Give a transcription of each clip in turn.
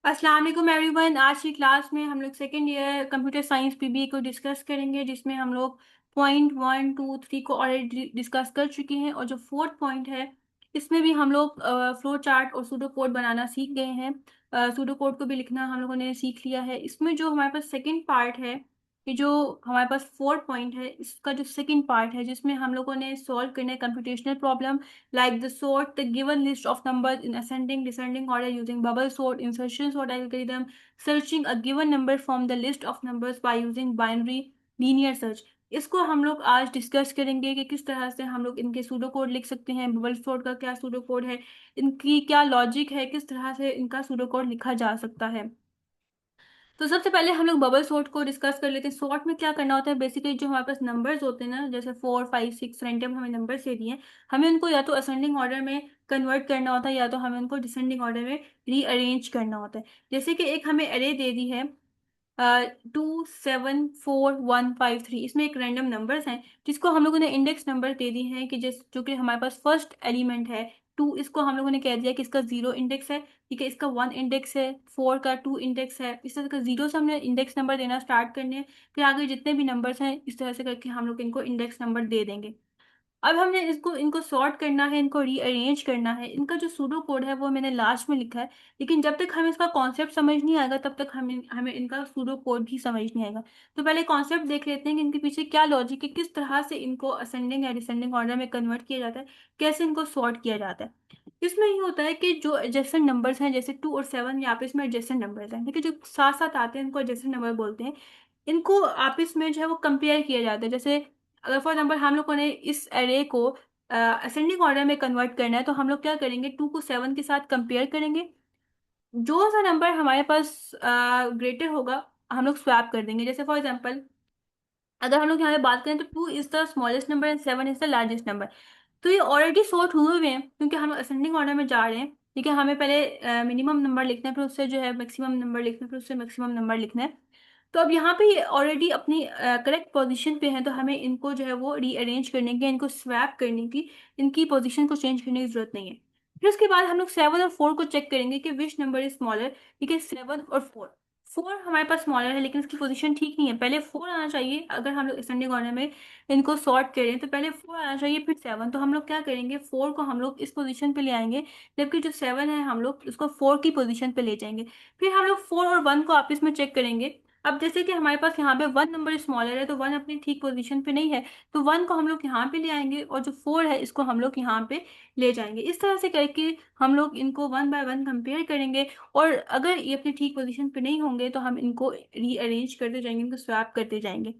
अस्सलाम वालेकुम एवरीवन। आज की क्लास में हम लोग second year computer science PBA को डिस्कस करेंगे, जिसमें हम लोग पॉइंट 1 2 3 को ऑलरेडी डिस्कस कर चुके हैं, और जो फोर्थ पॉइंट है इसमें भी हम लोग फ्लो चार्ट और सूडो कोड बनाना सीख गए हैं। सूडो कोड को भी लिखना हम लोगों ने सीख लिया है। इसमें जो हमारे पास सेकेंड पार्ट है, कि जो हमारे पास फोर्थ पॉइंट है, इसका जो सेकेंड पार्ट है जिसमें हम लोगों ने सॉल्व करना है computational problem like the sort the given list of numbers in ascending descending order using bubble sort insertion sort algorithm, searching a given number from the list of numbers by using binary linear search। इसको हम लोग आज discuss करेंगे कि किस तरह से हम लोग इनके सूडो कोड लिख सकते हैं, बबल सॉर्ट का क्या सूडो कोड है, इनकी क्या लॉजिक है, किस तरह से इनका सूडो कोड लिखा जा सकता है। तो सबसे पहले हम लोग बबल सॉर्ट को डिस्कस कर लेते हैं। सॉर्ट में क्या करना होता है, बेसिकली जो हमारे पास नंबर्स होते हैं ना, जैसे 4 5 6 रैंडम हमें नंबर दे दिए हैं, हमें उनको या तो असेंडिंग ऑर्डर में कन्वर्ट करना होता है या तो हमें उनको डिसेंडिंग ऑर्डर में रीअरेंज करना होता है। जैसे कि एक हमें अरे दे दी है 2 7 4 1 5 3, इसमें एक रैंडम नंबर्स हैं जिसको हम लोगों ने इंडेक्स नंबर दे दी है, कि जिस जो कि हमारे पास फर्स्ट एलिमेंट है 2, इसको हम लोगों ने कह दिया कि इसका 0 इंडेक्स है। ठीक है, इसका 1 इंडेक्स है, 4 का 2 इंडेक्स है। इस तरह का 0 से हमने इंडेक्स नंबर देना स्टार्ट करने हैं। फिर आगे जितने भी नंबर्स हैं इस तरह से करके हम लोग इनको इंडेक्स नंबर दे देंगे। अब हमने इसको इनको सॉर्ट करना है, इनको रीअरेंज करना है। इनका जो सूडो कोड है वो मैंने लास्ट में लिखा है, लेकिन जब तक हमें इसका कॉन्सेप्ट समझ नहीं आएगा तब तक हमें हमें इनका सूडो कोड भी समझ नहीं आएगा। तो पहले कॉन्सेप्ट देख लेते हैं कि इनके पीछे क्या लॉजिक है, किस तरह से इनको असेंडिंग या डिसेंडिंग ऑर्डर में कन्वर्ट किया जाता है, कैसे इनको सॉर्ट किया जाता है। इसमें ये होता है कि जो एडजेसेंट नंबर्स हैं, जैसे 2 और 7, यहाँ पे इसमें एडजेसेंट नंबर्स हैं, ठीक है, जो साथ साथ आते हैं इनको एडजेसेंट नंबर बोलते हैं। इनको आपस में जो है वो कंपेयर किया जाता है। जैसे अगर फॉर एग्जाम्पल हम लोगों ने इस एरे को असेंडिंग ऑर्डर में कन्वर्ट करना है, तो हम लोग क्या करेंगे, 2 को 7 के साथ कंपेयर करेंगे। जो सा नंबर हमारे पास ग्रेटर होगा हम लोग स्वैप कर देंगे। जैसे फॉर एग्जाम्पल अगर हम लोग यहाँ पे बात करें तो 2 is the smallest number and 7 is the largest number. तो ये ऑलरेडी सॉर्ट हुए हुए हैं क्योंकि हम असेंडिंग ऑर्डर में जा रहे हैं। ठीक है, हमें पहले मिनिमम नंबर लिखना है, फिर उससे जो है मैक्सिमम नंबर लिखना है, फिर उससे मैक्सिमम नंबर लिखना है। तो अब यहाँ पे ये ऑलरेडी अपनी करेक्ट पोजीशन पे है, तो हमें इनको जो है वो रीअरेंज करने की, इनको स्वैप करने की, इनकी पोजीशन को चेंज करने की जरूरत नहीं है। फिर उसके बाद हम लोग 7 और 4 को चेक करेंगे कि विच नंबर इज स्मॉलर। ठीक है, 7 और 4, 4 हमारे पास स्मॉलर है लेकिन उसकी पोजीशन ठीक नहीं है। पहले 4 आना चाहिए, अगर हम लोग असेंडिंग ऑर्डर में इनको सॉर्ट करें तो पहले 4 आना चाहिए फिर 7। तो हम लोग क्या करेंगे, 4 को हम लोग इस पोजीशन पे ले आएंगे, जबकि जो 7 है हम लोग उसको 4 की पोजीशन पे ले जाएंगे। फिर हम लोग 4 और 1 को आपस में चेक करेंगे। अब जैसे कि हमारे पास यहाँ पे 1 नंबर स्मॉलर है तो 1 अपनी ठीक पोजीशन पे नहीं है, तो 1 को हम लोग यहाँ पे ले आएंगे और जो 4 है इसको हम लोग यहाँ पे ले जाएंगे। इस तरह से करके हम लोग इनको 1 बाय 1 कंपेयर करेंगे, और अगर ये अपनी ठीक पोजीशन पे नहीं होंगे तो हम इनको रीअरेंज करते जाएंगे, इनको स्वैप करते जाएंगे।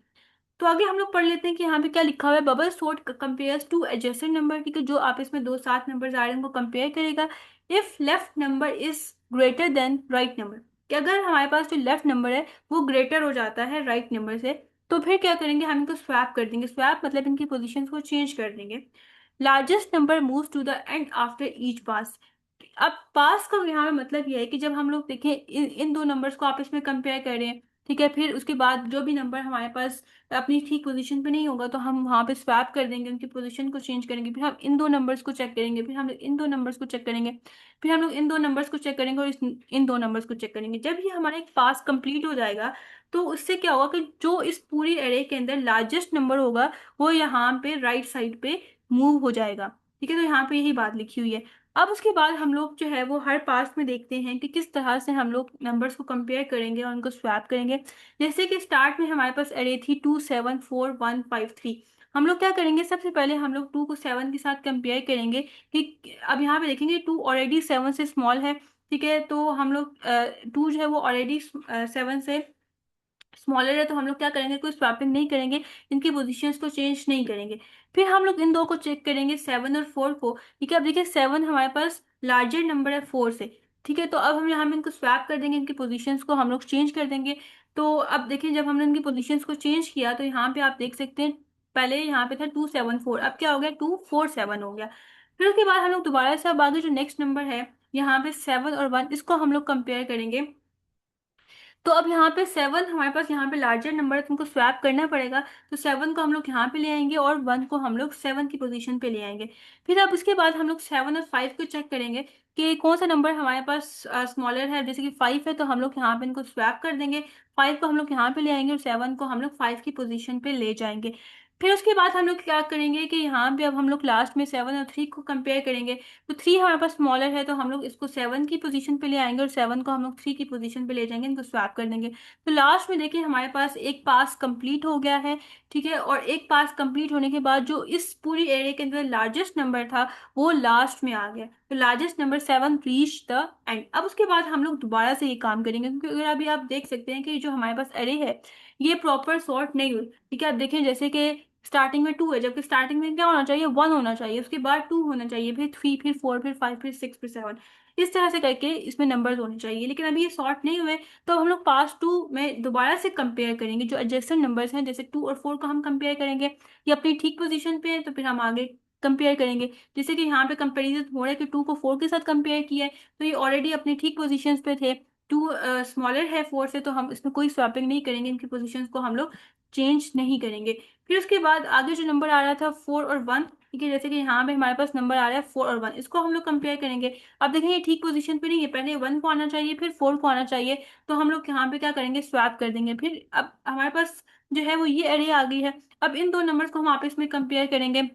तो आगे हम लोग पढ़ लेते हैं कि यहाँ पे क्या लिखा हुआ है। Bubble sort compares two adjacent number, ठीक है, जो आप इसमें दो साथ नंबर आ रहे हैं उनको कंपेयर करेगा। If left number is greater than right number, कि अगर हमारे पास जो लेफ्ट नंबर है वो ग्रेटर हो जाता है राइट नंबर से, तो फिर क्या करेंगे, हम इनको स्वैप कर देंगे। स्वैप मतलब इनकी पोजीशन को चेंज कर देंगे। Largest number move to the end after each pass. अब पास का यहाँ पे मतलब यह है कि जब हम लोग देखें इन दो नंबर्स को आपस में कंपेयर करें, ठीक है, फिर उसके बाद जो भी नंबर हमारे पास अपनी ठीक पोजीशन पे नहीं होगा तो हम वहां पे स्वैप कर देंगे, उनकी पोजीशन को चेंज करेंगे। फिर हम इन दो नंबर्स को चेक करेंगे, फिर हम लोग इन दो नंबर्स को चेक करेंगे, फिर हम लोग इन दो नंबर्स को चेक करेंगे और इन दो नंबर्स को चेक करेंगे। जब ये हमारा एक पास कंप्लीट हो जाएगा तो उससे क्या होगा कि जो इस पूरी एरे के अंदर लार्जेस्ट नंबर होगा वो यहाँ पे राइट साइड पे मूव हो जाएगा। ठीक है, तो यहाँ पे यही बात लिखी हुई है। अब उसके बाद हम लोग जो है वो हर पास में देखते हैं कि किस तरह से हम लोग नंबर्स को कंपेयर करेंगे और उनको स्वैप करेंगे। जैसे कि स्टार्ट में हमारे पास अरे थी 2 7 4 1 5 3। हम लोग क्या करेंगे, सबसे पहले हम लोग 2 को 7 के साथ कंपेयर करेंगे कि अब यहाँ पे देखेंगे 2 ऑलरेडी 7 से स्मॉल है। ठीक है, तो हम लोग 2 जो है वो ऑलरेडी 7 से स्मॉलर है, तो हम लोग क्या करेंगे, कोई स्वैपिंग नहीं करेंगे, इनकी पोजीशंस को चेंज नहीं करेंगे। फिर हम लोग इन दो को चेक करेंगे, 7 और 4 को। ठीक है, अब देखिए 7 हमारे पास लार्जर नंबर है 4 से। ठीक है, तो अब हम यहाँ में इनको स्वैप कर देंगे, इनकी पोजीशंस को हम लोग चेंज कर देंगे। तो अब देखिए जब हमने इनकी पोजीशंस को चेंज किया तो यहाँ पे आप देख सकते हैं, पहले यहाँ पे था 2 7 4, अब क्या हो गया, 2 4 7 हो गया। फिर उसके बाद हम लोग दोबारा से अब आगे जो नेक्स्ट नंबर है यहाँ पे 7 और 1, इसको हम लोग कंपेयर करेंगे। तो अब यहाँ पे 7 हमारे पास यहाँ पे लार्जर नंबर है, तुमको स्वैप करना पड़ेगा। तो 7 को हम लोग यहाँ पे ले आएंगे और 1 को हम लोग 7 की पोजीशन पे ले आएंगे। फिर अब उसके बाद हम लोग 7 और 5 को चेक करेंगे कि कौन सा नंबर हमारे पास स्मॉलर है। जैसे कि 5 है तो हम लोग यहाँ पे इनको स्वैप कर देंगे। 5 को हम लोग यहाँ पे ले आएंगे और 7 को हम लोग 5 की पोजीशन पे ले जाएंगे। फिर उसके बाद हम लोग क्या करेंगे कि यहाँ पे अब हम लोग लास्ट में 7 और 3 को कंपेयर करेंगे। तो 3 हमारे पास स्मॉलर है तो हम लोग इसको 7 की पोजीशन पे ले आएंगे और 7 को हम लोग 3 की पोजीशन पे ले जाएंगे, इनको स्वैप कर देंगे। तो लास्ट में देखिए हमारे पास एक पास कंप्लीट हो गया है। ठीक है, और एक पास कंप्लीट होने के बाद जो इस पूरी एरे के अंदर लार्जेस्ट नंबर था वो लास्ट में आ गया। तो largest number 7 reach the end. अब उसके बाद हम लोग दोबारा से ये काम करेंगे, क्योंकि अगर अभी आप देख सकते हैं कि जो हमारे पास एरे है ये प्रॉपर सॉर्ट नहीं हुई। ठीक है, आप देखें जैसे कि स्टार्टिंग में 2 है, जबकि स्टार्टिंग में क्या होना चाहिए, 1 होना चाहिए, उसके बाद 2 होना चाहिए, फिर 3, फिर 4, फिर 5, फिर 6, फिर 7। इस तरह से करके इसमें नंबर्स होने चाहिए, लेकिन अभी ये सॉर्ट नहीं हुए। तो हम लोग पास टू में दोबारा से कंपेयर करेंगे, जो एडजेसेंट नंबर्स हैं जैसे 2 और 4 को हम कंपेयर करेंगे। ये अपनी ठीक पोजीशन पे है तो फिर हम आगे कंपेयर करेंगे। जैसे कि यहाँ पे कंपेरिजन हो रहा है कि 2 को 4 के साथ कंपेयर किया है, तो ये ऑलरेडी अपनी ठीक पोजीशन पे थे। 2 स्मॉलर है 4 से, तो हम इसमें कोई स्वैपिंग नहीं करेंगे, इनकी पोजीशंस को हम लोग चेंज नहीं करेंगे। फिर उसके बाद आगे जो नंबर आ रहा था 4 और 1, ठीक है, जैसे कि यहाँ पे हमारे पास नंबर आ रहा है 4 और 1, इसको हम लोग कंपेयर करेंगे। अब देखें ये ठीक पोजीशन पे नहीं है, पहले 1 को आना चाहिए फिर 4 को आना चाहिए। तो हम लोग यहाँ पे क्या करेंगे, स्वैप कर देंगे। फिर अब हमारे पास जो है वो ये एरे आ गई है। अब इन दो नंबर्स को हम आपस में कंपेयर करेंगे।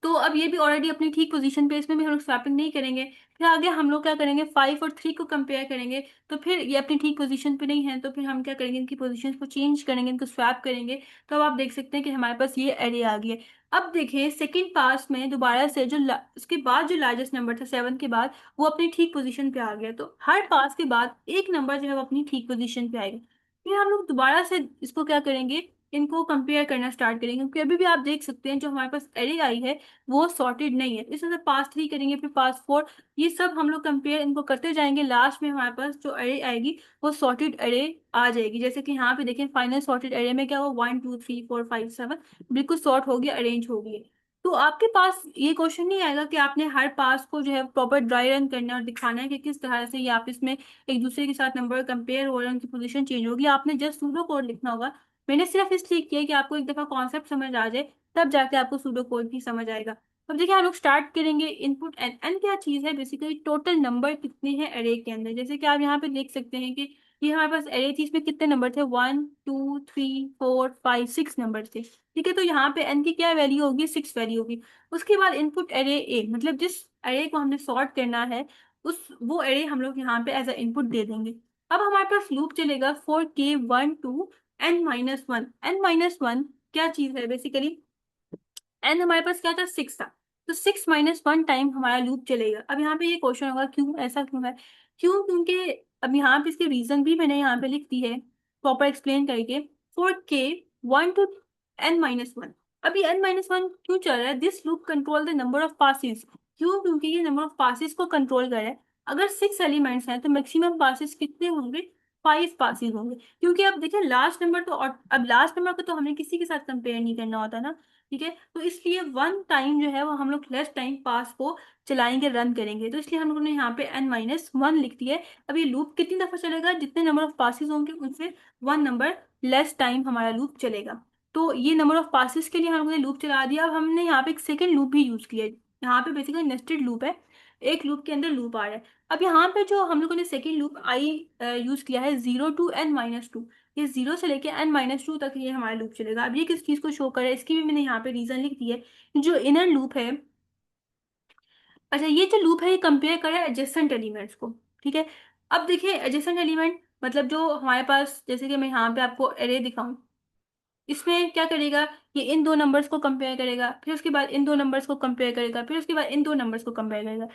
तो अब ये भी ऑलरेडी अपनी ठीक पोजीशन पे, इसमें भी हम लोग स्वैपिंग नहीं करेंगे। फिर आगे हम लोग क्या करेंगे, 5 और 3 को कंपेयर करेंगे। तो फिर ये अपनी ठीक पोजीशन पे नहीं है, तो फिर हम क्या करेंगे, इनकी पोजीशन को चेंज करेंगे, इनको स्वैप करेंगे। तो अब आप देख सकते हैं कि हमारे पास ये एरे आ गई है। अब देखिए सेकेंड पास में दोबारा से जो उसके बाद जो लार्जेस्ट नंबर था 7 के बाद, वो अपनी ठीक पोजीशन पे आ गया। तो हर पास के बाद एक नंबर जो है वो अपनी ठीक पोजीशन पे आएगा। फिर हम लोग दोबारा से इसको क्या करेंगे, इनको कंपेयर करना स्टार्ट करेंगे, क्योंकि अभी भी आप देख सकते हैं जो हमारे पास एरे आई है वो सॉर्टेड नहीं है। इस तरह से पास 3 करेंगे, फिर पास 4, ये सब हम लोग कंपेयर इनको करते जाएंगे। लास्ट में हमारे पास जो एरे आएगी वो सॉर्टेड एरे आ जाएगी। जैसे कि यहाँ पे देखें फाइनल सॉर्टेड एरे में क्या हुआ, 1 2 3 4 5 7 बिल्कुल सॉर्ट हो गया, अरेंज हो गई। तो आपके पास ये क्वेश्चन नहीं आएगा कि आपने हर पास को जो है प्रॉपर ड्राई रन करना है और दिखाना है कि किस तरह से ये आप इसमें एक दूसरे के साथ नंबर कंपेयर हो रहे हैं, उनकी पोजीशन चेंज होगी। आपने जस्ट सूडो कोड लिखना होगा। मैंने सिर्फ इसलिए किया कि आपको एक दफा कॉन्सेप्ट समझ आ जाए, तब जाके आपको सूडो कोड भी समझ आएगा। अब देखिए हम लोग स्टार्ट करेंगे इनपुट एन। एन क्या चीज है, बेसिकली टोटल नंबर कितने हैं अरे के अंदर। जैसे कि आप यहाँ पे देख सकते हैं कि ये हमारे पास अरे थी, इसमें कितने नंबर थे, 1 2 3 4 5 6 नंबर थे। ठीक है, तो यहाँ पे एन की क्या वैल्यू होगी, 6 वैल्यू होगी। उसके बाद इनपुट अरे ए, मतलब जिस अरे को हमने सॉर्ट करना है उस वो अरे हम लोग यहाँ पे एज अ इनपुट दे देंगे। अब हमारे पास लूप चलेगा फॉर के 1 टू n-1। n-1 क्या चीज है, बेसिकली n हमारे पास क्या था, 6 था। तो 6 - 1 टाइम हमारा लूप चलेगा। अब यहाँ पे ये क्वेश्चन होगा क्यों, ऐसा क्यों है, क्यों, क्योंकि अब यहाँ पे इसके रीजन भी मैंने यहाँ पे लिख दी है प्रॉपर एक्सप्लेन करके। फॉर के 1 टू n-1, अभी n-1 क्यों चल रहा है, this loop control the number of passes. क्यों, क्योंकि ये नंबर ऑफ पासिस को कंट्रोल कर रहा है। अगर 6 एलिमेंट्स हैं तो मैक्सिमम पासिस कितने होंगे, 5 पासिस होंगे। क्योंकि अब देखिए लास्ट नंबर तो, और अब लास्ट नंबर को तो हमें किसी के साथ कंपेयर नहीं करना होता ना। ठीक है, तो इसलिए 1 टाइम जो है वो हम लोग लेस टाइम पास को चलाएंगे, रन करेंगे। तो इसलिए हम लोगों ने यहाँ पे n-1 लिख दिया है। अब ये लूप कितनी दफा चलेगा, जितने नंबर ऑफ पासिस होंगे उनसे 1 नंबर लेस टाइम हमारा लूप चलेगा। तो ये नंबर ऑफ पासिस के लिए हम लोगों ने लूप चला दिया। अब हमने यहाँ पे एक सेकेंड लूप भी यूज किया है। यहाँ पे बेसिकली नेस्टेड लूप है, एक लूप के अंदर लूप आ रहा है। अब यहाँ पे जो हम लोगों ने सेकेंड लूप आई यूज किया है 0 to n-2, ये 0 से लेके n-2 तक ये हमारा लूप चलेगा। अब ये किस चीज को शो कर रहा है, इसकी भी मैंने यहाँ पे रीजन लिख दी है। जो इनर लूप है, अच्छा ये जो लूप है ये कंपेयर कर रहा है एडजेसेंट एलिमेंट्स को। ठीक है, अब देखिए एडजेसेंट एलिमेंट मतलब जो हमारे पास, जैसे कि मैं यहाँ पे आपको एरे दिखाऊं, इसमें क्या करेगा, ये इन दो नंबर्स को कंपेयर करेगा, फिर उसके बाद इन दो नंबर्स को कंपेयर करेगा, फिर उसके बाद इन दो नंबर्स को कंपेयर करेगा।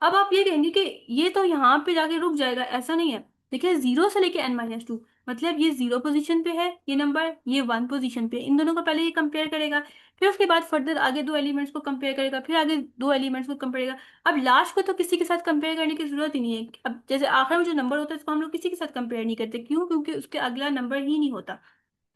अब आप ये कहेंगे कि ये तो यहाँ पे जाके रुक जाएगा, ऐसा नहीं है। देखिए 0 से लेके n-2, मतलब ये 0 पोजीशन पे है ये नंबर, ये 1 पोजीशन पे है। इन दोनों को पहले ये कंपेयर करेगा, फिर उसके बाद फर्दर आगे दो एलिमेंट्स को कंपेयर करेगा, फिर आगे दो एलिमेंट्स को कंपेयर करेगा। अब लास्ट को तो किसी के साथ कंपेयर करने की जरूरत ही नहीं है। अब जैसे आखिर में जो नंबर होता है उसको हम लोग किसी के साथ कंपेयर नहीं करते, क्यों, क्योंकि उसके अगला नंबर ही नहीं होता।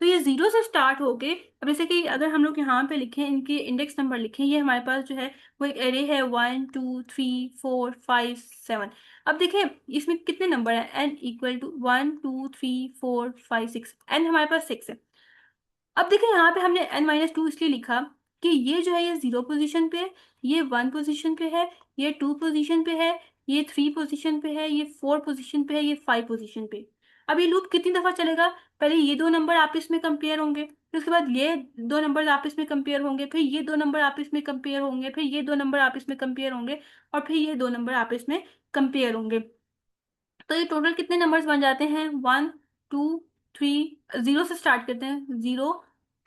तो ये 0 से स्टार्ट होके, अब जैसे कि अगर हम लोग यहाँ पे लिखें, इनके इंडेक्स नंबर लिखें, ये हमारे पास जो है वो एक एरे है 1 2 3 4 5 7। अब देखें इसमें कितने नंबर है, n इक्वल टू 1 2 3 4 5 6, n हमारे पास 6 है। अब देखिए यहाँ पे हमने n-2 इसलिए लिखा कि ये जो है ये 0 पोजीशन पे है, ये 1 पोजीशन पे है, ये 2 पोजीशन पे है, ये 3 पोजीशन पे है, ये 4 पोजीशन पे है, ये 5 पोजीशन पे। अब ये लूप कितनी दफा चलेगा, पहले ये दो नंबर आपस में कंपेयर होंगे, फिर उसके बाद ये दो नंबर आपस में कंपेयर होंगे, फिर ये दो नंबर आपस में कंपेयर होंगे, फिर ये दो नंबर आपस में कंपेयर होंगे, और फिर ये दो नंबर आपस में कंपेयर होंगे। तो ये टोटल कितने नंबर्स बन जाते हैं, 1 2 3। 0 से स्टार्ट करते हैं, 0,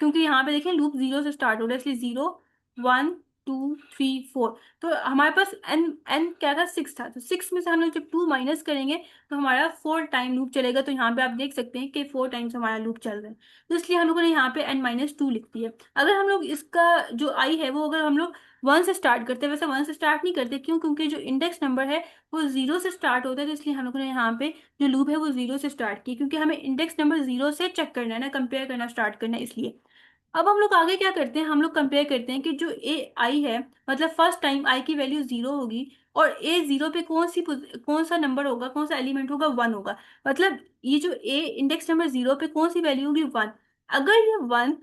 क्योंकि यहाँ पे देखें लूप 0 से स्टार्ट हो रहा है, इसलिए 0 1 2 3 4। तो हमारे पास एन एन क्या था, 6 था, तो 6 में से हम लोग जब 2 माइनस करेंगे तो हमारा 4 टाइम लूप चलेगा। तो यहाँ पे आप देख सकते हैं कि 4 टाइम्स हमारा लूप चल रहा है, तो इसलिए हम लोगों ने यहाँ पे n-2 लिख दिया। अगर हम लोग इसका जो आई है वो अगर हम लोग 1 से स्टार्ट करते हैं, वैसे 1 से स्टार्ट नहीं करते, क्यों, क्योंकि जो इंडेक्स नंबर है वो 0 से स्टार्ट होता है, तो इसलिए हम लोगों ने यहाँ पे जो लूप है वो 0 से स्टार्ट की, क्योंकि हमें इंडेक्स नंबर 0 से चेक करना है ना, कंपेयर करना स्टार्ट करना है, इसलिए। अब हम लोग आगे क्या करते हैं, हम लोग कंपेयर करते हैं कि जो ए आई है, मतलब फर्स्ट टाइम आई की वैल्यू 0 होगी, और ए 0 पे कौन सा नंबर होगा, कौन सा एलिमेंट होगा, 1 होगा। मतलब ये जो ए इंडेक्स नंबर 0 पे कौन सी वैल्यू होगी, 1। अगर ये 1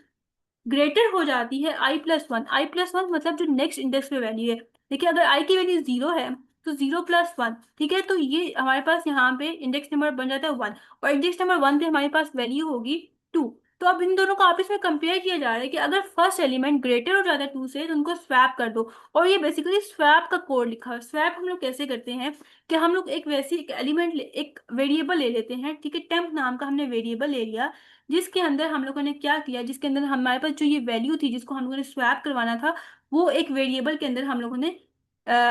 ग्रेटर हो जाती है i+1, i+1 मतलब जो नेक्स्ट इंडेक्स पे वैल्यू है। देखिए अगर i की वैल्यू 0 है तो 0+1, ठीक है, तो ये हमारे पास यहाँ पे इंडेक्स नंबर बन जाता है 1, और इंडेक्स नंबर 1 पे हमारे पास वैल्यू होगी 2। तो अब इन दोनों को आपस में कंपेयर किया जा रहा है कि अगर फर्स्ट एलिमेंट ग्रेटर हो जाता है 2 से तो उनको स्वैप कर दो। और ये बेसिकली स्वैप का कोड लिखा है। स्वैप हम लोग कैसे करते हैं कि हम लोग एक वैसी एक एलिमेंट एक वेरिएबल ले लेते हैं, ठीक है, टेम्प नाम का हमने वेरिएबल ले लिया, जिसके अंदर हम लोगों ने क्या किया, जिसके अंदर हमारे पास जो ये वैल्यू थी जिसको हम लोगों ने स्वैप करवाना था, वो एक वेरिएबल के अंदर हम लोगों ने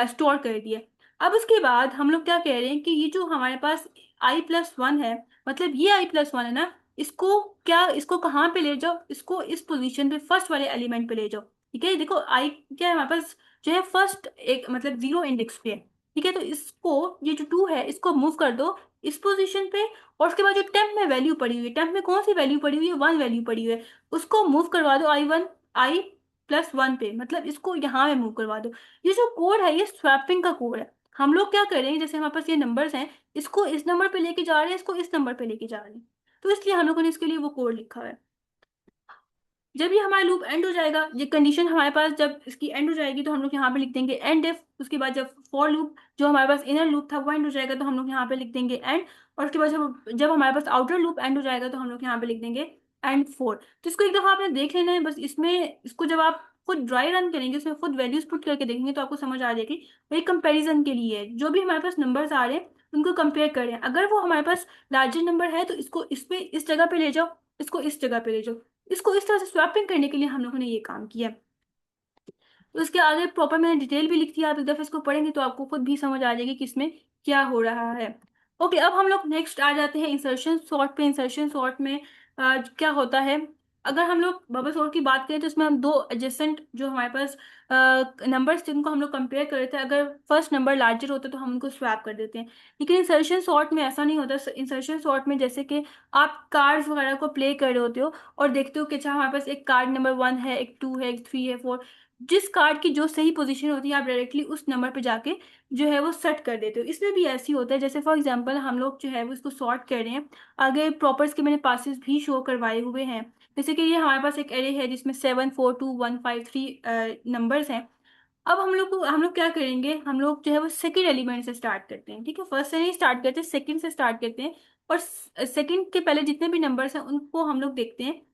स्टोर कर दिया। अब उसके बाद हम लोग क्या कह रहे हैं कि ये जो हमारे पास i+1 है, मतलब ये i+1 है ना, इसको क्या, इसको कहाँ पे ले जाओ, इसको इस पोजीशन पे फर्स्ट वाले एलिमेंट पे ले जाओ। ठीक है, देखो आई क्या है हमारे पास, जो है फर्स्ट एक मतलब 0 इंडेक्स पे है। ठीक है, तो इसको ये जो 2 है इसको मूव कर दो इस पोजीशन पे, और उसके बाद जो टेम्प में वैल्यू पड़ी हुई है, टेम्प में कौन सी वैल्यू पड़ी हुई है, 1 वैल्यू पड़ी हुई है, उसको मूव करवा दो i+1 पे, मतलब इसको यहाँ में मूव करवा दो। ये जो कोड है ये स्वैपिंग का कोड है। हम लोग क्या कर रहे हैं, जैसे हमारे पास ये नंबर्स हैं, इसको इस नंबर पे लेके जा रहे हैं, इसको इस नंबर पे लेके जा रहे हैं, तो इसलिए हम लोगों ने इसके लिए वो कोड लिखा है। जब ये हमारा लूप एंड हो जाएगा, ये कंडीशन हमारे पास जब इसकी एंड हो जाएगी तो हम लोग यहाँ पे लिख देंगे एंड इफ। उसके बाद जब फॉर लूप जो हमारे पास इनर लूप था वो एंड हो जाएगा तो हम लोग यहाँ पे लिख देंगे एंड। और उसके बाद जब जब हमारे पास आउटर लूप एंड हो जाएगा तो हम लोग यहाँ पे लिख देंगे एंड फोर। तो इसको एक दफा आपने देख लेना है बस। इसमें इसको जब आप खुद ड्राई रन करेंगे, उसमें खुद वैल्यूज पुट करके देखेंगे तो आपको समझ आ जाएगी। वही कंपेरिजन के लिए है, जो भी हमारे पास नंबर्स आ रहे हैं उनको कंपेयर करें, अगर वो हमारे पास लार्जर नंबर है तो इसको इस पे इस जगह पे ले जाओ, इसको इस जगह पे ले जाओ। इसको इस तरह से स्वैपिंग करने के लिए हम लोगों ने ये काम किया। तो इसके आगे प्रॉपर मैंने डिटेल भी लिख दिया, आप एक दफे इसको पढ़ेंगे तो आपको खुद भी समझ आ जाएगी कि इसमें क्या हो रहा है। ओके, अब हम लोग नेक्स्ट आ जाते हैं इंसर्शन सॉर्ट पे। इंसर्शन सॉर्ट में क्या होता है, अगर हम लोग बबल सॉर्ट की बात करें तो इसमें हम दो एडजेसेंट जो हमारे पास नंबर्स थे उनको हम लोग कंपेयर कर रहे थे, अगर फर्स्ट नंबर लार्जर होता तो हम उनको स्वैप कर देते हैं। लेकिन इंसर्शन सॉर्ट में ऐसा नहीं होता। इंसर्शन सॉर्ट में जैसे कि आप कार्ड्स वगैरह को प्ले कर रहे होते हो और देखते हो कि अच्छा हमारे पास एक कार्ड नंबर 1 है, एक 2 है, एक 3 है, 4, जिस कार्ड की जो सही पोजीशन होती है आप डायरेक्टली उस नंबर पे जाके जो है वो सेट कर देते हो। इसमें भी ऐसी होता है, जैसे फॉर एग्जांपल हम लोग जो है वो इसको सॉर्ट कर रहे हैं, आगे प्रॉपर्स के मैंने पासेस भी शो करवाए हुए हैं। जैसे कि ये हमारे पास एक एरे है जिसमें 7 4 2 1 5 3 नंबर्स हैं। अब हम लोग क्या करेंगे, हम लोग जो है वो सेकंड एलिमेंट से स्टार्ट करते हैं। ठीक है, फर्स्ट से नहीं स्टार्ट करते, सेकंड से स्टार्ट करते हैं। और सेकंड के पहले जितने भी नंबर्स हैं उनको हम लोग देखते हैं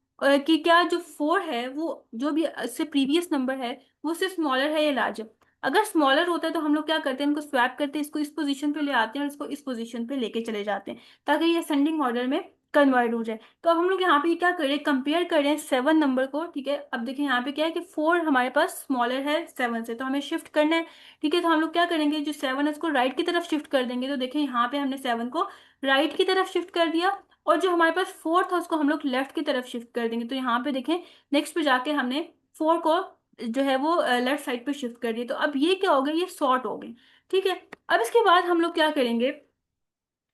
कि क्या जो 4 है वो जो भी इससे प्रीवियस नंबर है वो उससे स्मॉलर है या लार्जर। अगर स्मॉलर होता है तो हम लोग क्या करते हैं, इनको स्वैप करते हैं, इसको इस पोजीशन पे ले आते हैं और इसको इस पोजीशन पे लेके चले जाते हैं ताकि ये असेंडिंग ऑर्डर में कन्वर्ट हो जाए। तो अब हम लोग यहाँ पे क्या कर रहे हैं, कंपेयर कर रहे हैं 7 नंबर को। ठीक है, अब देखिए यहाँ पे क्या है कि 4 हमारे पास स्मॉलर है 7 से, तो हमें शिफ्ट करना है। ठीक है, तो हम लोग क्या करेंगे, जो 7 है उसको राइट की तरफ शिफ्ट कर देंगे। तो देखिए यहाँ पे हमने 7 को राइट की तरफ शिफ्ट कर दिया, और जो हमारे पास 4 था उसको हम लोग लेफ्ट की तरफ शिफ्ट कर देंगे। तो यहाँ पे देखें नेक्स्ट पे जाके हमने 4 को जो है वो लेफ्ट साइड पे शिफ्ट कर दिया। तो अब ये क्या हो गया, ये सॉर्ट हो गई। ठीक है, अब इसके बाद हम लोग क्या करेंगे,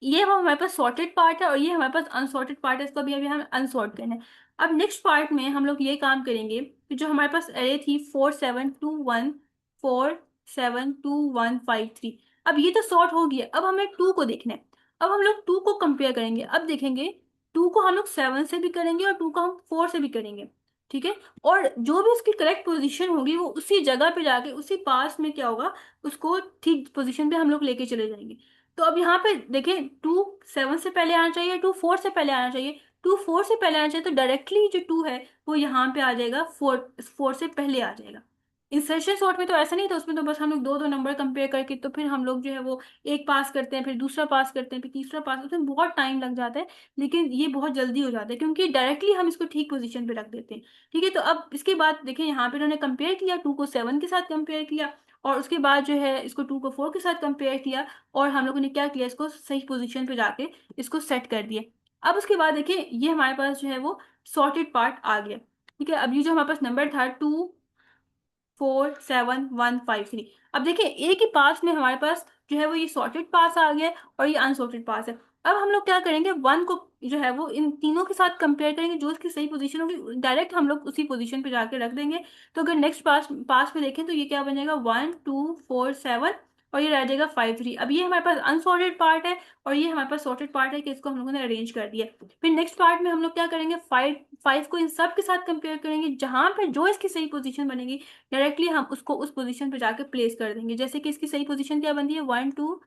ये हमारे पास सॉर्टेड पार्ट है और ये हमारे पास अनसॉर्टेड पार्ट है, इसको अभी अभी हम अनसॉर्ट करना है। अब नेक्स्ट पार्ट में हम लोग ये काम करेंगे कि जो हमारे पास अरे थी 4721 472153, अब ये तो सॉर्ट हो गया। अब हमें टू को देखना है। अब हम लोग टू को कंपेयर करेंगे। अब देखेंगे टू को हम लोग 7 से भी करेंगे और टू को हम 4 से भी करेंगे, ठीक है। और जो भी उसकी करेक्ट पोजीशन होगी वो उसी जगह पे जाके उसी पास में क्या होगा, उसको ठीक पोजीशन पे हम लोग लेके चले जाएंगे। तो अब यहाँ पे देखें, टू 7 से पहले आना चाहिए, टू 4 से पहले आना चाहिए। टू 4 से पहले आना चाहिए तो डायरेक्टली जो टू है वो यहाँ पे आ जाएगा, 4 से पहले आ जाएगा। इंसर्शन सॉर्ट में तो ऐसा नहीं था, उसमें तो बस हम लोग दो दो नंबर कंपेयर करके तो फिर हम लोग जो है वो एक पास करते हैं, फिर दूसरा पास करते हैं, फिर तीसरा पास, उसमें बहुत टाइम लग जाता है। लेकिन ये बहुत जल्दी हो जाता है क्योंकि डायरेक्टली हम इसको ठीक पोजीशन पे रख देते हैं, ठीक है। तो अब इसके बाद देखें, यहाँ पे उन्होंने कंपेयर किया, टू को 7 के साथ कंपेयर किया और उसके बाद जो है इसको टू को 4 के साथ कंपेयर किया और हम लोगों ने क्या किया, इसको सही पोजीशन पे जाके इसको सेट कर दिया। अब उसके बाद देखिए ये हमारे पास जो है वो सॉर्टेड पार्ट आ गया, ठीक है। अब ये जो हमारे पास नंबर था 2472153, अब देखिए एक ही पास में हमारे पास जो है वो ये सॉर्टेड पास आ गया और ये अनसॉर्टेड पास है। अब हम लोग क्या करेंगे, वन को जो है वो इन तीनों के साथ कंपेयर करेंगे, जो इसकी सही पोजीशन होगी डायरेक्ट हम लोग उसी पोजीशन पे जाके रख देंगे। तो अगर नेक्स्ट पास पास में देखें तो ये क्या बन जाएगा, 1247 और ये रह जाएगा 53। अब ये हमारे पास अनसॉर्टेड पार्ट है और ये हमारे पास सॉर्टेड पार्ट है कि इसको हम लोगों ने अरेंज कर दिया। फिर नेक्स्ट पार्ट में हम लोग क्या करेंगे, फाइव फाइव को इन सब के साथ कंपेयर करेंगे, जहां पे जो इसकी सही पोजीशन बनेगी डायरेक्टली हम उसको उस पोजीशन पे जाके प्लेस कर देंगे। जैसे कि इसकी सही पोजीशन क्या बनती है, 1 2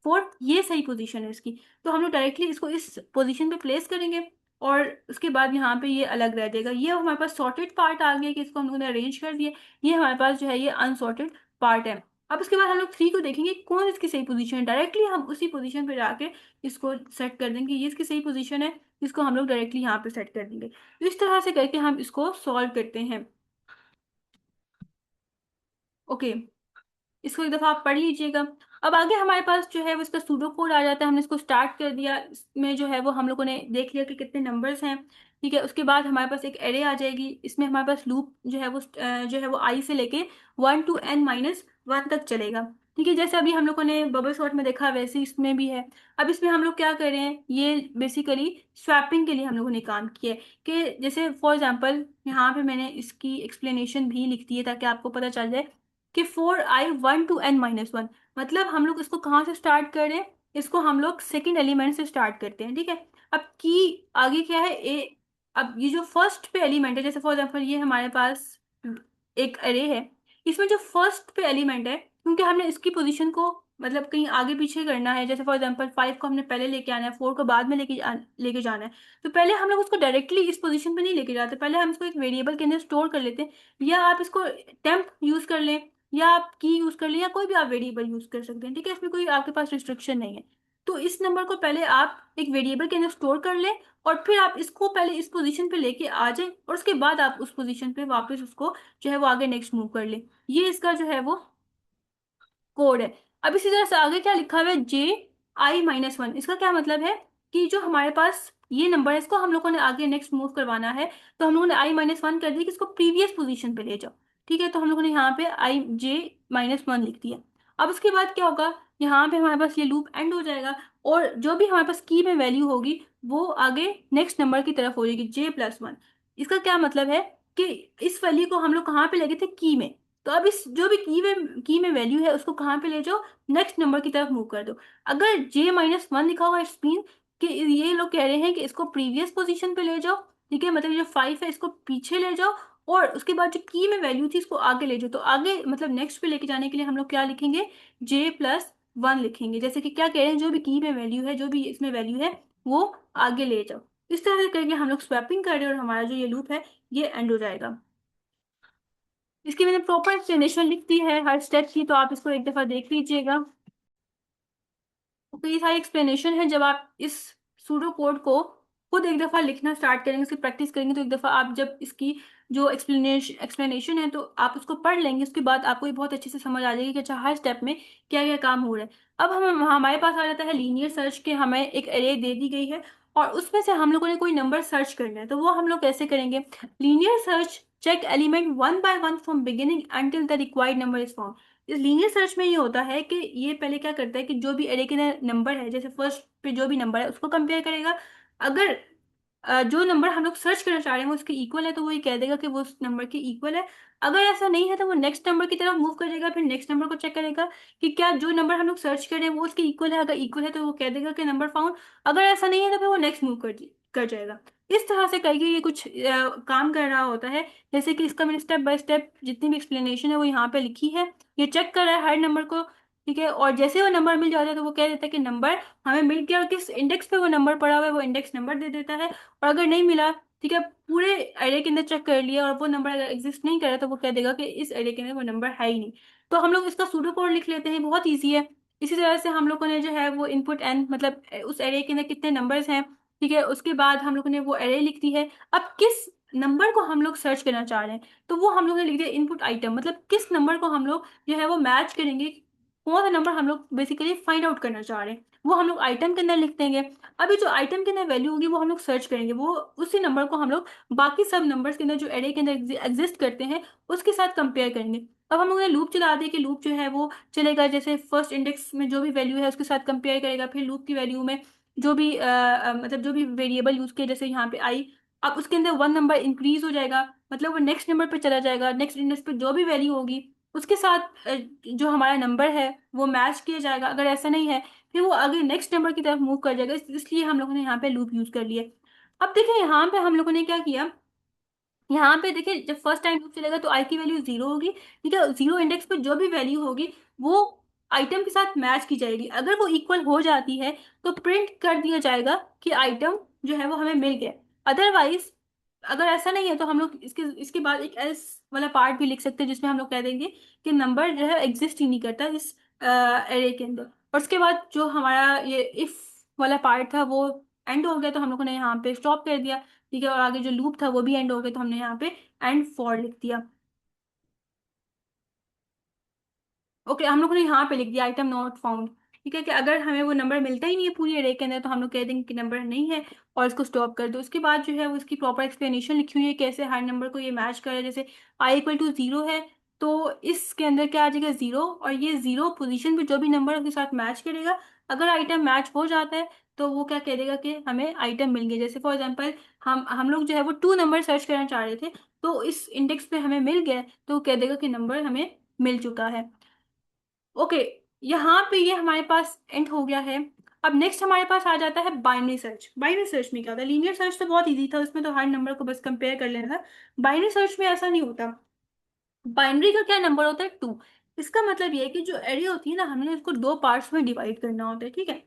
4, ये सही पोजीशन है इसकी। तो हम लोग डायरेक्टली इसको इस पोजीशन पे प्लेस करेंगे और उसके बाद यहाँ पे ये अलग रह जाएगा। ये हमारे पास सॉर्टेड पार्ट आ गया कि इसको हम लोगों ने अरेंज कर दिया। ये हमारे पास जो है ये अनसॉर्टेड पार्ट है। अब उसके बाद हम लोग थ्री को देखेंगे कौन इसकी सही पोजीशन है, डायरेक्टली हम उसी पोजीशन पे जाके इसको सेट कर देंगे। ये इसकी सही पोजीशन है, इसको हम लोग डायरेक्टली यहाँ पे सेट कर देंगे। तो इस तरह से करके हम इसको सॉल्व करते हैं। ओके, इसको एक दफा आप पढ़ लीजिएगा। अब आगे हमारे पास जो है वो इसका सूडो कोड आ जाता है। हमने इसको स्टार्ट कर दिया, इसमें जो है वो हम लोगों ने देख लिया कि कितने नंबर्स हैं, ठीक है। उसके बाद हमारे पास एक एरे आ जाएगी, इसमें हमारे पास लूप जो है वो आई से लेके 1 to n-1 तक चलेगा, ठीक है। जैसे अभी हम लोगों ने बबल सॉर्ट में देखा वैसे इसमें भी है। अब इसमें हम लोग क्या कर रहे हैं, ये बेसिकली स्वैपिंग के लिए हम लोगों ने काम किया है कि जैसे फॉर एग्जांपल यहाँ पे मैंने इसकी एक्सप्लेनेशन भी लिख दी है ताकि आपको पता चल जाए कि 4i 1 to n-1, मतलब हम लोग इसको कहाँ से स्टार्ट कर रहे हैं, इसको हम लोग सेकेंड एलिमेंट से स्टार्ट करते हैं, ठीक है। अब की आगे क्या है ए, अब ये जो फर्स्ट पे एलिमेंट है, जैसे फॉर एग्जांपल ये हमारे पास एक अरे है, इसमें जो फर्स्ट पे एलिमेंट है, क्योंकि हमने इसकी पोजीशन को मतलब कहीं आगे पीछे करना है, जैसे फॉर एग्जांपल 5 को हमने पहले लेके आना है, 4 को बाद में लेके जाना है, तो पहले हम लोग उसको डायरेक्टली इस पोजीशन पे नहीं लेके जाते, पहले हम इसको एक वेरिएबल के अंदर स्टोर कर लेते हैं। या आप इसको टेम्प यूज कर लें या आप की यूज कर लें या कोई भी आप वेरिएबल यूज कर सकते हैं, ठीक है। इसमें कोई आपके पास रिस्ट्रिक्शन नहीं है। तो इस नंबर को पहले आप एक वेरिएबल के अंदर स्टोर कर लें और फिर आप इसको पहले इस पोजीशन पे लेके आ जाएं और उसके बाद आप उस पोजीशन पे वापस उसको जो है वो आगे नेक्स्ट मूव कर लें। ये इसका जो है वो कोड है। अब इसी तरह से आगे क्या लिखा हुआ है, Ji-1, इसका क्या मतलब है कि जो हमारे पास ये नंबर है इसको हम लोगों ने आगे नेक्स्ट मूव करवाना है, तो हम लोगों ने I-1 कर दिया कि इसको प्रीवियस पोजीशन पे ले जाओ, ठीक है। तो हम लोगों ने यहाँ पे J-1 लिख दिया। अब उसके बाद क्या होगा, यहाँ पे हमारे पास ये लूप एंड हो जाएगा और जो भी हमारे पास की में वैल्यू होगी वो आगे नेक्स्ट नंबर की तरफ हो जाएगी J+1। इसका क्या मतलब है कि इस वैल्यू को हम लोग कहाँ पे ले गए थे, की में। तो अब इस जो भी की में वैल्यू है उसको कहाँ पे ले जाओ, नेक्स्ट नंबर की तरफ मूव कर दो। अगर J-1 लिखा हुआ है इट्स मीन कि ये लोग कह रहे हैं कि इसको प्रीवियस पोजीशन पे ले जाओ, ठीक है। मतलब जो 5 है इसको पीछे ले जाओ और उसके बाद जो की में वैल्यू थी इसको आगे ले जाओ। तो आगे मतलब नेक्स्ट पे लेके जाने के लिए हम लोग क्या लिखेंगे, J+1 लिखेंगे। जैसे कि क्या कह रहे हैं, जो भी की में वैल्यू है, जो भी इसमें वैल्यू है वो आगे ले जाओ। इस तरह से करके हम लोग स्वैपिंग कर रहे हैं और हमारा जो ये लूप है ये एंड हो जाएगा। इसकी मैंने प्रॉपर एक्सप्लेनेशन लिख दी है हर स्टेप की, तो आप इसको एक दफा देख लीजिएगा। तो ये सारी एक्सप्लेनेशन है। जब आप इस सूडो कोड को खुद एक दफा लिखना स्टार्ट करेंगे, उसकी प्रैक्टिस करेंगे, तो एक दफा आप जब इसकी जो एक्सप्लेनेशन है तो आप उसको पढ़ लेंगे, उसके बाद आपको ये बहुत अच्छे से समझ आ जाएगी कि अच्छा हर स्टेप में क्या क्या काम हो रहा है। अब हम हमारे पास आ जाता है लीनियर सर्च के, हमें एक एरे दे दी गई है और उसमें से हम लोगों ने कोई नंबर सर्च करना है, तो वो हम लोग कैसे करेंगे, linear search check element 1 by 1 from beginning until the required number is found. इस लीनियर सर्च में ये होता है कि ये पहले क्या करता है कि जो भी एरे के अंदर नंबर है, जैसे फर्स्ट पे जो भी नंबर है उसको कंपेयर करेगा। अगर जो नंबर हम लोग सर्च करना चाह रहे हैं वो उसके इक्वल है तो वो ये कह देगा कि वो उस नंबर के इक्वल है। अगर ऐसा नहीं है तो वो नेक्स्ट नंबर की तरफ मूव करेगा, फिर नेक्स्ट नंबर को चेक करेगा कि क्या जो नंबर हम लोग सर्च कर रहे हैं वो उसके इक्वल है। अगर इक्वल है तो वो कह देगा कि नंबर फाउंड। अगर ऐसा नहीं है तो फिर वो नेक्स्ट मूव कर जाएगा। इस तरह से करके ये कुछ काम कर रहा होता है। जैसे कि इसका मैंने स्टेप बाय स्टेप जितनी भी एक्सप्लेनेशन है वो यहाँ पे लिखी है। ये चेक कर रहा है हर नंबर को, ठीक है। और जैसे वो नंबर मिल जाता है तो वो कह देता है कि नंबर हमें मिल गया, और किस इंडेक्स पे वो नंबर पड़ा हुआ है वो इंडेक्स नंबर दे देता है। और अगर नहीं मिला, ठीक है, पूरे एरे के अंदर चेक कर लिया और वो नंबर अगर एग्जिस्ट नहीं करे तो वो कह देगा कि इस एरे के अंदर वो नंबर है ही नहीं। तो हम लोग इसका सूडो कोड लिख लेते हैं, बहुत ईजी है। इसी तरह से हम लोगों ने जो है वो इनपुट एन मतलब उस एरे के अंदर कितने नंबर्स हैं, ठीक है, उसके बाद हम लोगों ने वो एरे लिख दी है। अब किस नंबर को हम लोग सर्च करना चाह रहे हैं तो वो हम लोग ने लिख दिया इनपुट आइटम, मतलब किस नंबर को हम लोग जो है वो मैच करेंगे, कौन सा नंबर हम लोग बेसिकली फाइंड आउट करना चाह रहे हैं वो हम लोग आइटम के अंदर लिख देंगे। अभी जो आइटम के अंदर वैल्यू होगी वो हम लोग सर्च करेंगे, वो उसी नंबर को हम लोग बाकी सब नंबर्स के अंदर जो एरे के अंदर एग्जिस्ट करते हैं उसके साथ कंपेयर करेंगे। अब हम लोगों ने लूप चला दिया कि लूप जो है वो चलेगा, जैसे फर्स्ट इंडेक्स में जो भी वैल्यू है उसके साथ कंपेयर करेगा, फिर लूप की वैल्यू में जो भी मतलब जो भी वेरिएबल यूज किया, जैसे यहाँ पे आई, अब उसके अंदर वन नंबर इंक्रीज हो जाएगा, मतलब वो नेक्स्ट नंबर पे चला जाएगा, नेक्स्ट इंडेक्स पे जो भी वैल्यू होगी उसके साथ जो हमारा नंबर है वो मैच किया जाएगा। अगर ऐसा नहीं है फिर वो आगे नेक्स्ट नंबर की तरफ मूव कर जाएगा, इसलिए हम लोगों ने यहाँ पे लूप यूज कर लिया। अब देखिए यहाँ पे हम लोगों ने क्या किया, यहाँ पे देखिए जब फर्स्ट टाइम लूप चलेगा तो आई की वैल्यू जीरो होगी, ठीक है, जीरो इंडेक्स पे जो भी वैल्यू होगी वो आइटम के साथ मैच की जाएगी। अगर वो इक्वल हो जाती है तो प्रिंट कर दिया जाएगा कि आइटम जो है वो हमें मिल गया। अदरवाइज अगर ऐसा नहीं है तो हम लोग इसके इसके बाद एक एल्स वाला पार्ट भी लिख सकते हैं जिसमें हम लोग कह देंगे कि नंबर जो है एग्जिस्ट ही नहीं करता इस एरे के अंदर। और उसके बाद जो हमारा ये इफ वाला पार्ट था वो एंड हो गया तो हम लोगों ने यहाँ पे स्टॉप कर दिया, ठीक है, और आगे जो लूप था वो भी एंड हो गया तो हमने यहाँ पे एंड फॉर लिख दिया। ओके, हम लोगों ने यहाँ पे लिख दिया आइटम नॉट फाउंड, ठीक है, कि अगर हमें वो नंबर मिलता ही नहीं है पूरी अरे के अंदर तो हम लोग कह देंगे कि नंबर नहीं है और इसको स्टॉप कर दो। उसके बाद जो है वो इसकी प्रॉपर एक्सप्लेनेशन लिखी हुई है कैसे हर नंबर को ये मैच करे। जैसे आई इक्वल टू जीरो है तो इसके अंदर क्या आ जाएगा जीरो, और ये जीरो पोजीशन पे जो भी नंबर उसके साथ मैच करेगा। अगर आइटम मैच हो जाता है तो वो क्या कह देगा कि हमें आइटम मिल गया। जैसे फॉर एग्जाम्पल हम लोग जो है वो टू नंबर सर्च करना चाह रहे थे तो इस इंडेक्स पे हमें मिल गया तो वो कह देगा कि नंबर हमें मिल चुका है। ओके, यहाँ पे ये हमारे पास एंड हो गया है। अब नेक्स्ट हमारे पास आ जाता है बाइनरी सर्च। बाइनरी सर्च में क्या होता है, लीनियर सर्च तो बहुत इजी था, उसमें तो हर नंबर को बस कंपेयर कर लेना था। बाइनरी सर्च में ऐसा नहीं होता। बाइनरी का क्या नंबर होता है, टू। इसका मतलब ये है कि जो एरे होती है ना हमने उसको दो पार्ट्स में डिवाइड करना होता है, ठीक है।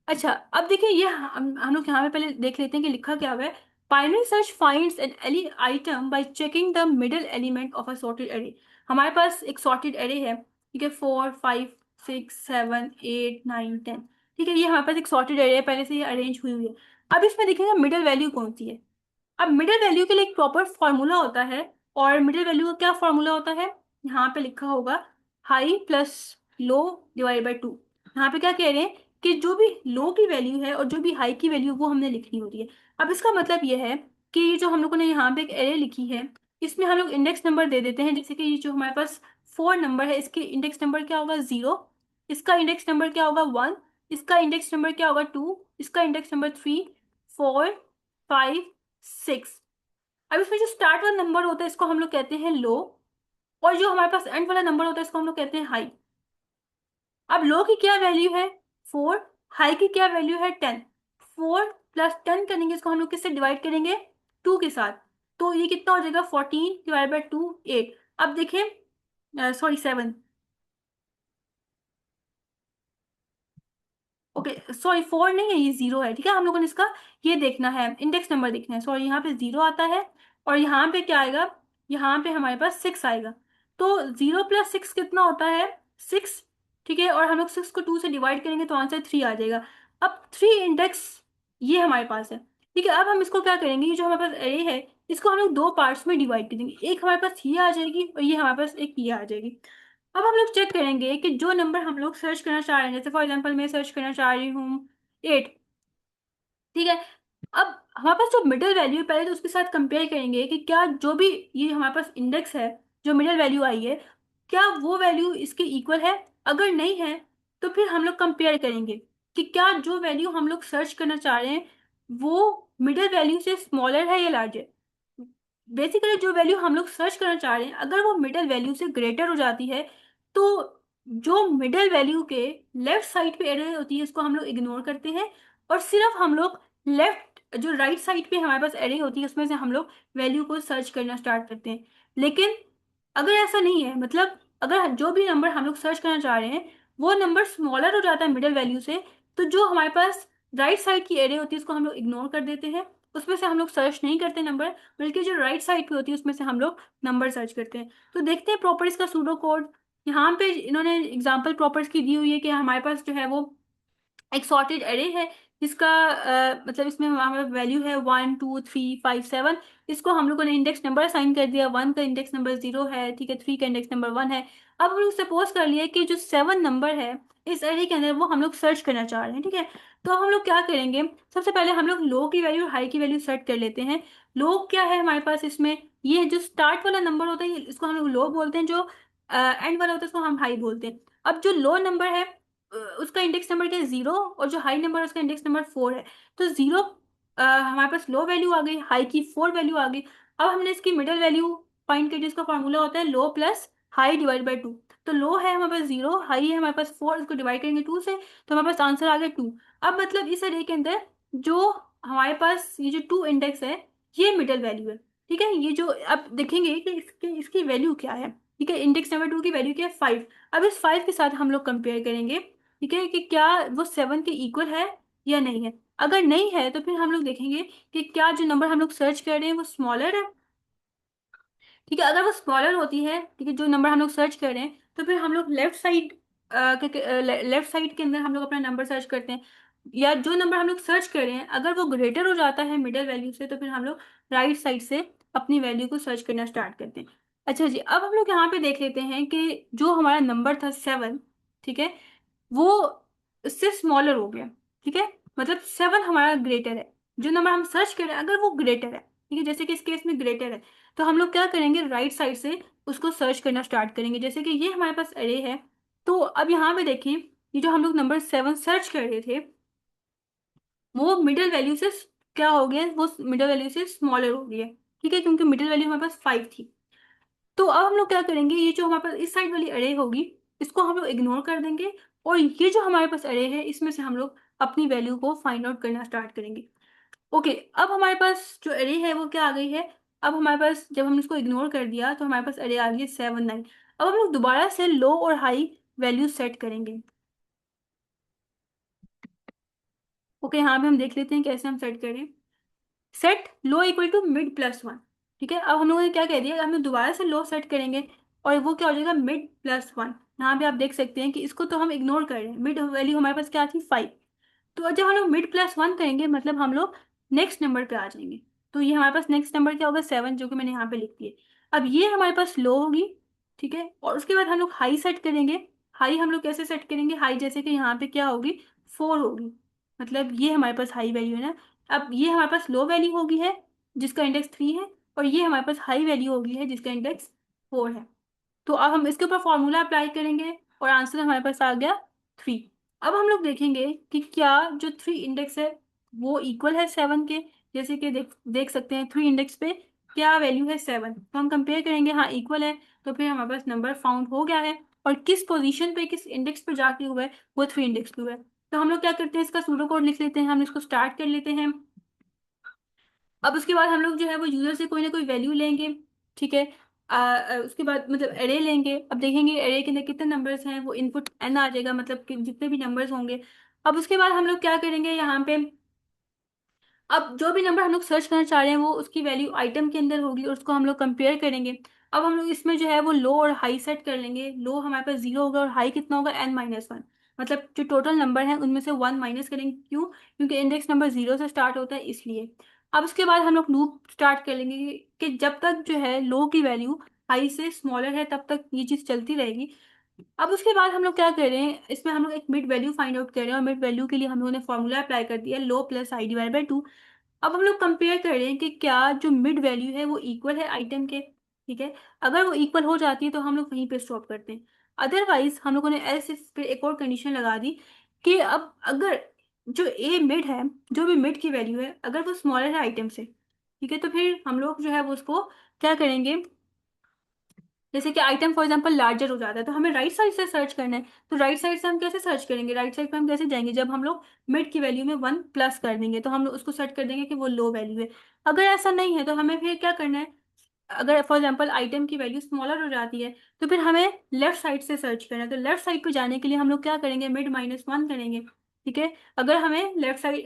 अच्छा, अब देखिए ये हम लोग यहाँ पे पहले देख लेते हैं कि लिखा क्या हुआ है। Binary search finds an any item by checking the middle element of a sorted array. हमारे पास एक सॉर्टेड एरे है, ठीक है, 4 5 6 7 8 9 10, ठीक है, ये हमारे पास एक सॉर्टेड एरे है, पहले से ये अरेंज हुई हुई है। अब इसमें देखिएगा मिडल वैल्यू कौन सी है। अब मिडिल वैल्यू के लिए एक प्रॉपर फॉर्मूला होता है, और मिडिल वैल्यू का क्या फॉर्मूला होता है, यहाँ पे लिखा होगा high plus low divide by two. यहाँ पे क्या कह रहे हैं कि जो भी लो की वैल्यू है और जो भी हाई की वैल्यू वो हमने लिखनी होती है। अब इसका मतलब ये है कि ये जो हम लोगों ने यहाँ पे एक एरे लिखी है इसमें हम लोग इंडेक्स नंबर दे देते हैं। जैसे कि ये जो हमारे पास फोर नंबर है इसके इंडेक्स नंबर क्या होगा, जीरो। इसका इंडेक्स नंबर क्या होगा, वन। इसका इंडेक्स नंबर क्या होगा, टू। इसका index number three, four, five, six. अब इसमें जो स्टार्ट वाला नंबर होता है इसको हम लोग कहते हैं लो, और जो हमारे पास एंड वाला नंबर होता है इसको हम लोग कहते हैं हाई। अब लो की क्या वैल्यू है, फोर। हाई की क्या वैल्यू है, टेन। फोर प्लस टेन करेंगे इसको हम लोग किससे डिवाइड करेंगे, टू के साथ। तो ये कितना हो जाएगा, 14 डिवाइड बाई 2, 8। अब देखिए सॉरी 7, ओके सॉरी 4 नहीं है ये जीरो है, ठीक है। हम लोगों ने इसका ये देखना है, इंडेक्स नंबर देखना है। सॉरी यहाँ पे जीरो आता है और यहाँ पे क्या आएगा, यहाँ पे हमारे पास सिक्स आएगा। तो जीरो प्लस सिक्स कितना होता है, सिक्स, ठीक है। और हम लोग सिक्स को टू से डिवाइड करेंगे तो आंसर थ्री आ जाएगा। अब थ्री इंडेक्स ये हमारे पास है, ठीक है। अब हम इसको क्या करेंगे, ये जो हमारे पास एरे है इसको हम लोग दो पार्ट्स में डिवाइड कर देंगे। एक हमारे पास ये आ जाएगी और ये हमारे पास एक ये आ जाएगी। अब हम लोग चेक करेंगे कि जो नंबर हम लोग सर्च करना चाह रहे हैं, जैसे फॉर एग्जांपल मैं सर्च करना चाह रही हूँ एट, ठीक है। अब हमारे पास जो मिडिल वैल्यू है पहले तो उसके साथ कंपेयर करेंगे कि क्या जो भी ये हमारे पास इंडेक्स है जो मिडिल वैल्यू आई है, क्या वो वैल्यू इसके इक्वल है। अगर नहीं है तो फिर हम लोग कंपेयर करेंगे कि क्या जो वैल्यू हम लोग सर्च करना चाह रहे हैं वो मिडिल वैल्यू से स्मॉलर है या लार्जर। बेसिकली जो वैल्यू हम लोग सर्च करना चाह रहे हैं अगर वो मिडिल वैल्यू से ग्रेटर हो जाती है तो जो मिडिल वैल्यू के लेफ्ट साइड पे एरर होती है उसको हम लोग इग्नोर करते हैं और सिर्फ हम लोग लेफ्ट जो राइट साइड पे हमारे पास एरर होती है उसमें से हम लोग वैल्यू को सर्च करना स्टार्ट करते हैं। लेकिन अगर ऐसा नहीं है मतलब अगर जो भी नंबर हम लोग सर्च करना चाह रहे हैं वो नंबर स्मॉलर हो जाता है मिडिल वैल्यू से तो जो हमारे पास राइट साइड की एरर होती है उसको हम लोग इग्नोर कर देते हैं। उसमें से हम लोग सर्च नहीं करते नंबर बल्कि जो राइट साइड पे होती है उसमें से हम लोग नंबर सर्च करते हैं। तो देखते हैं प्रॉपर्टीज का सूडो कोड। यहाँ पे इन्होंने एग्जांपल प्रॉपर्टीज की दी हुई है कि हमारे पास जो है वो एक सॉर्टेड एरे है जिसका मतलब इसमें हमारा वैल्यू है 1 2 3 5 7। इसको हम लोगों ने इंडेक्स नंबर असाइन कर दिया। 1 का इंडेक्स नंबर 0 है, ठीक है। 3 का इंडेक्स नंबर 1 है। अब हम लोग सपोज कर लिए कि जो 7 नंबर है इस एरे के अंदर वो हम लोग सर्च करना चाह रहे हैं, ठीक है। तो हम लोग क्या करेंगे, सबसे पहले हम लोग लो की वैल्यू और हाई की वैल्यू सेट कर लेते हैं। लो क्या है हमारे पास इसमें, ये जो स्टार्ट वाला नंबर होता है इसको हम लोग लो बोलते हैं, जो एंड वाला होता है उसको हम हाई बोलते हैं। अब जो लो नंबर है उसका इंडेक्स नंबर क्या है 0 और जो हाई नंबर है उसका इंडेक्स नंबर 4 है। तो 0 हमारे पास लो वैल्यू आ गई, हाई की 4 वैल्यू आ गई। अब हमने इसकी मिडिल वैल्यू फाइंड करी जिसका फॉर्मूला होता है लो प्लस हाई डिवाइड बाई 2। तो लो है हमारे पास 0, हाई है हमारे पास 4, इसको डिवाइड करेंगे 2 से तो हमारे पास आंसर आ गया 2। अब मतलब इस अरे के अंदर जो हमारे पास ये जो 2 इंडेक्स है ये मिडिल वैल्यू है, ठीक है। ये जो अब देखेंगे कि इसके इसकी वैल्यू क्या है, ठीक है। इंडेक्स नंबर 2 की वैल्यू क्या है 5। अब इस 5 के साथ हम लोग कंपेयर करेंगे, ठीक है, कि क्या वो 7 के इक्वल है या नहीं है। अगर नहीं है तो फिर हम लोग देखेंगे कि क्या जो नंबर हम लोग सर्च कर रहे हैं वो स्मॉलर है, ठीक है। अगर वो स्मॉलर होती है, ठीक है, जो नंबर हम लोग सर्च कर रहे हैं तो फिर हम लोग लेफ्ट साइड लेफ्ट साइड के अंदर हम लोग अपना नंबर सर्च करते हैं। या जो नंबर हम लोग सर्च कर रहे हैं अगर वो ग्रेटर हो जाता है मिडिल वैल्यू से तो फिर हम लोग राइट साइड से अपनी वैल्यू को सर्च करना स्टार्ट करते हैं। अच्छा जी, अब हम लोग यहाँ पे देख लेते हैं कि जो हमारा नंबर था 7, ठीक है, वो इससे स्मॉलर हो गया, ठीक है। मतलब 7 हमारा ग्रेटर है, जो नंबर हम सर्च कर रहे हैं अगर वो ग्रेटर है, ठीक है, जैसे कि इस केस में ग्रेटर है तो हम लोग क्या करेंगे राइट साइड से उसको सर्च करना स्टार्ट करेंगे। जैसे कि ये हमारे पास अरे है तो अब यहाँ पे देखिए ये जो हम लोग नंबर 7 सर्च कर रहे थे वो मिडिल वैल्यू से क्या हो गया, वो मिडिल वैल्यू से स्मॉलर हो गया, ठीक है, क्योंकि मिडिल वैल्यू हमारे पास 5 थी। तो अब हम लोग क्या करेंगे, ये जो हमारे पास इस साइड वाली अरे होगी इसको हम लोग इग्नोर कर देंगे और ये जो हमारे पास अरे है इसमें से हम लोग अपनी वैल्यू को फाइंड आउट करना स्टार्ट करेंगे। ओके, अब हमारे पास जो अरे है वो क्या आ गई है। अब हमारे पास जब हमने इसको इग्नोर कर दिया तो हमारे पास अरे आ गई है 7 9। अब हम लोग दोबारा से लो और हाई वैल्यू सेट करेंगे। ओके, यहाँ पे हम देख लेते हैं कैसे हम सेट करें। Set low equal to mid plus 1, ठीक है। अब हम लोगों ने क्या कह दिया, हम लोग दोबारा से लो सेट करेंगे और वो क्या हो जाएगा मिड प्लस 1। यहाँ पे आप देख सकते हैं कि इसको तो हम इग्नोर कर रहे हैं, मिड वैल्यू हमारे पास क्या थी 5। तो जब हम लोग मिड प्लस 1 करेंगे मतलब हम लोग नेक्स्ट नंबर पे आ जाएंगे। तो ये हमारे पास नेक्स्ट नंबर क्या होगा 7, जो कि मैंने यहाँ पे लिख दिया। अब ये हमारे पास लो होगी, ठीक है, और उसके बाद हम लोग हाई सेट करेंगे। हाई हम लोग कैसे सेट करेंगे, हाई जैसे कि यहाँ पे क्या होगी 4 होगी, मतलब ये हमारे पास हाई वैल्यू है ना। अब ये हमारे पास लो वैल्यू होगी है जिसका इंडेक्स 3 है और ये हमारे पास हाई वैल्यू होगी है जिसका इंडेक्स 4 है। तो अब हम इसके ऊपर फॉर्मूला अप्लाई करेंगे और आंसर हमारे पास आ गया 3। अब हम लोग देखेंगे कि क्या जो 3 इंडेक्स है वो इक्वल है 7 के। जैसे कि देख देख सकते हैं 3 इंडेक्स पे क्या वैल्यू है 7, तो हम कंपेयर करेंगे, हाँ इक्वल है तो फिर हमारे पास नंबर फाउंड हो गया है। और किस पोजीशन पे किस इंडेक्स पे जाके हुआ है वो 3 इंडेक्स पे हुआ है। तो हम लोग क्या करते हैं इसका सूडो कोड लिख लेते हैं, हम इसको स्टार्ट कर लेते हैं। अब उसके बाद हम लोग जो है वो यूजर से कोई ना कोई वैल्यू लेंगे, ठीक है। उसके बाद मतलब एरे लेंगे। अब देखेंगे एरे के अंदर कितने नंबर्स हैं, वो इनपुट एन आ जाएगा, मतलब कि जितने भी नंबर्स होंगे। अब उसके बाद हम लोग क्या करेंगे यहाँ पे, अब जो भी नंबर हम लोग सर्च करना चाह रहे हैं वो उसकी वैल्यू आइटम के अंदर होगी और उसको हम लोग कंपेयर करेंगे। अब हम लोग इसमें जो है वो लो और हाई सेट कर लेंगे। लो हमारे पास 0 होगा और हाई कितना होगा n-1, मतलब जो टोटल नंबर है उनमें से 1 माइनस करेंगे, क्यों, क्योंकि इंडेक्स नंबर 0 से स्टार्ट होता है इसलिए। अब उसके बाद हम लोग लूप स्टार्ट कर लेंगे कि जब तक जो है लो की वैल्यू हाई से स्मॉलर है तब तक ये चीज़ चलती रहेगी। अब उसके बाद हम लोग क्या कर रहे हैं, इसमें हम लोग एक मिड वैल्यू फाइंड आउट कर रहे हैं और मिड वैल्यू के लिए हम लोगों ने फॉर्मूला अप्लाई कर दिया लो प्लस हाई डिवाइड बाई 2। अब हम लोग कंपेयर कर रहे हैं कि क्या जो मिड वैल्यू है वो इक्वल है आइटम के। ठीक है। अगर वो इक्वल हो जाती है तो हम लोग वहीं पे स्टॉप करते हैं। अदरवाइज हम लोगों ने एल्स इस पे एक और कंडीशन लगा दी कि अब अगर जो ए मिड है, जो भी मिड की वैल्यू है, अगर वो स्मॉलर है आइटम से, ठीक है, तो फिर हम लोग जो है वो उसको क्या करेंगे, जैसे कि आइटम फॉर एग्जांपल लार्जर हो जाता है तो हमें राइट साइड से सर्च करना है, तो राइट साइड से हम कैसे सर्च करेंगे, राइट साइड पे हम कैसे जाएंगे, जब हम लोग मिड की वैल्यू में 1 प्लस कर देंगे तो हम लोग उसको सेट कर देंगे कि वो लो वैल्यू है। अगर ऐसा नहीं है तो हमें फिर क्या करना है, अगर फॉर एग्जांपल आइटम की वैल्यू स्मॉलर हो जाती है तो फिर हमें लेफ्ट साइड से सर्च करना है। तो लेफ्ट साइड पे जाने के लिए हम लोग क्या करेंगे, मिड -1 करेंगे। ठीक है। अगर हमें लेफ्ट साइड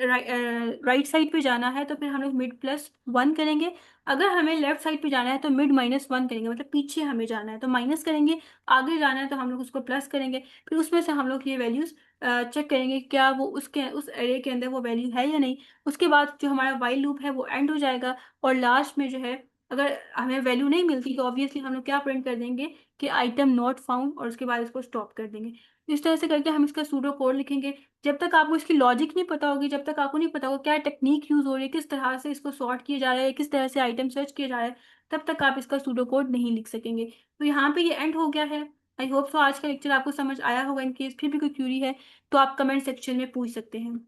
राइट साइड पे जाना है तो फिर हम लोग मिड +1 करेंगे। अगर हमें लेफ्ट साइड पे जाना है तो मिड -1 करेंगे, मतलब पीछे हमें जाना है तो माइनस करेंगे। आगे जाना है तो हम लोग उसको प्लस करेंगे। फिर उसमें से हम लोग ये वैल्यूज चेक करेंगे क्या वो उसके उस एरे के अंदर वो वैल्यू है या नहीं। उसके बाद जो हमारा वाइल लूप है वो एंड हो जाएगा। और लास्ट में जो है, अगर हमें वैल्यू नहीं मिलती तो ऑब्वियसली हम लोग क्या प्रिंट कर देंगे कि आइटम नॉट फाउंड, और उसके बाद इसको स्टॉप कर देंगे। इस तरह से करके हम इसका सूडो कोड लिखेंगे। जब तक आपको इसकी लॉजिक नहीं पता होगी, जब तक आपको नहीं पता होगा क्या टेक्निक यूज हो रही है, किस तरह से इसको सॉर्ट किया जा रहा है, किस तरह से आइटम सर्च किया जा रहा है, तब तक आप इसका सूडो कोड नहीं लिख सकेंगे। तो यहाँ पे ये एंड हो गया है। आई होप सो आज का लेक्चर आपको समझ आया होगा। इन केस फिर भी कोई क्यूरी है तो आप कमेंट सेक्शन में पूछ सकते हैं।